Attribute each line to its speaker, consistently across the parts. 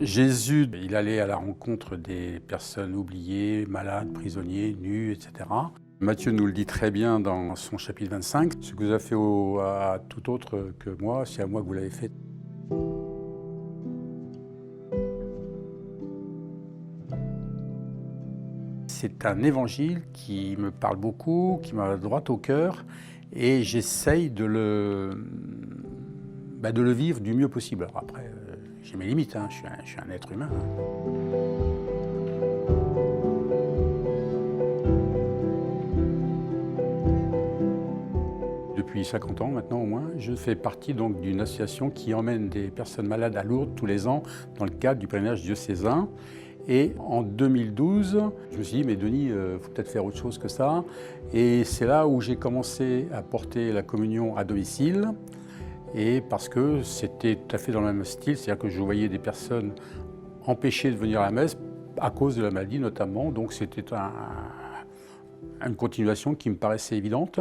Speaker 1: Jésus, il allait à la rencontre des personnes oubliées, malades, prisonniers, nus, etc. Matthieu nous le dit très bien dans son chapitre 25. Ce que vous avez fait à tout autre que moi, c'est à moi que vous l'avez fait. C'est un évangile qui me parle beaucoup, qui m'a droit au cœur, et j'essaye de le vivre du mieux possible. Alors après, j'ai mes limites, hein, je suis un être humain. Depuis 50 ans maintenant au moins, je fais partie donc d'une association qui emmène des personnes malades à Lourdes tous les ans dans le cadre du pèlerinage diocésain. Et en 2012, je me suis dit, mais Denis, il faut peut-être faire autre chose que ça. Et c'est là où j'ai commencé à porter la communion à domicile. Et parce que c'était tout à fait dans le même style, c'est-à-dire que je voyais des personnes empêchées de venir à la messe à cause de la maladie notamment. Donc c'était une continuation qui me paraissait évidente.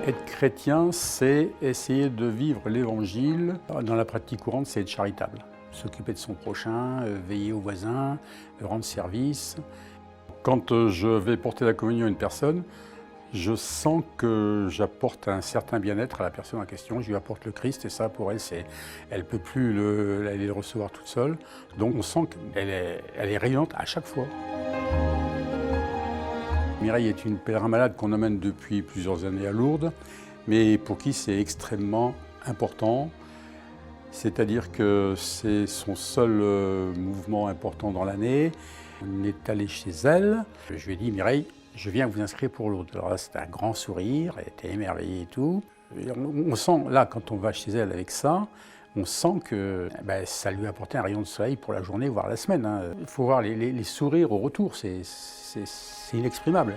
Speaker 1: Être chrétien, c'est essayer de vivre l'évangile. Dans la pratique courante, c'est être charitable. S'occuper de son prochain, veiller aux voisins, rendre service. Quand je vais porter la communion à une personne, je sens que j'apporte un certain bien-être à la personne en question. Je lui apporte le Christ et ça, pour elle, elle ne peut plus aller le recevoir toute seule. Donc on sent qu'elle est rayonnante à chaque fois. Mireille est une pèlerin malade qu'on emmène depuis plusieurs années à Lourdes, mais pour qui c'est extrêmement important. C'est-à-dire que c'est son seul mouvement important dans l'année. On est allé chez elle. Je lui ai dit, Mireille, je viens vous inscrire pour Lourdes. Alors là, c'était un grand sourire, elle était émerveillée et tout. Et on sent, là, quand on va chez elle avec ça, on sent que ça lui a apporté un rayon de soleil pour la journée, voire la semaine. Hein. Il faut voir les sourires au retour, c'est inexprimable.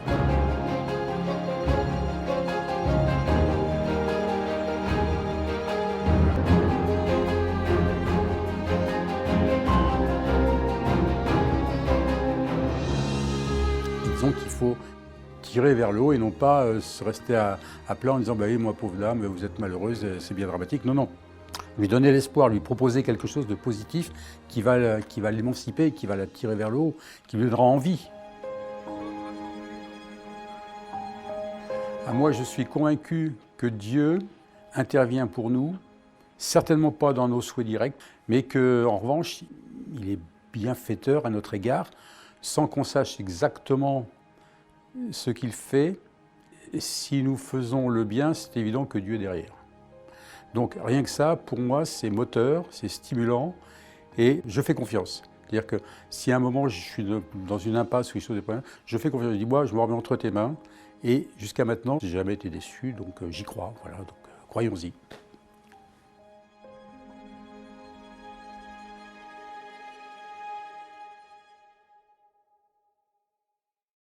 Speaker 1: Disons qu'il faut tirer vers le haut et non pas se rester à plat en disant oui, moi pauvre dame, vous êtes malheureuse, c'est bien dramatique. Non, non. Lui donner l'espoir, lui proposer quelque chose de positif qui va l'émanciper, qui va la tirer vers le haut, qui lui donnera envie. Moi, je suis convaincu que Dieu intervient pour nous, certainement pas dans nos souhaits directs, mais qu'en revanche, il est bienfaiteur à notre égard, sans qu'on sache exactement ce qu'il fait. Si nous faisons le bien, c'est évident que Dieu est derrière. Donc rien que ça, pour moi, c'est moteur, c'est stimulant et je fais confiance. C'est-à-dire que si à un moment je suis dans une impasse ou quelque chose de problème, je fais confiance, je dis moi, je me remets entre tes mains et jusqu'à maintenant, je n'ai jamais été déçu, donc j'y crois, voilà, donc croyons-y.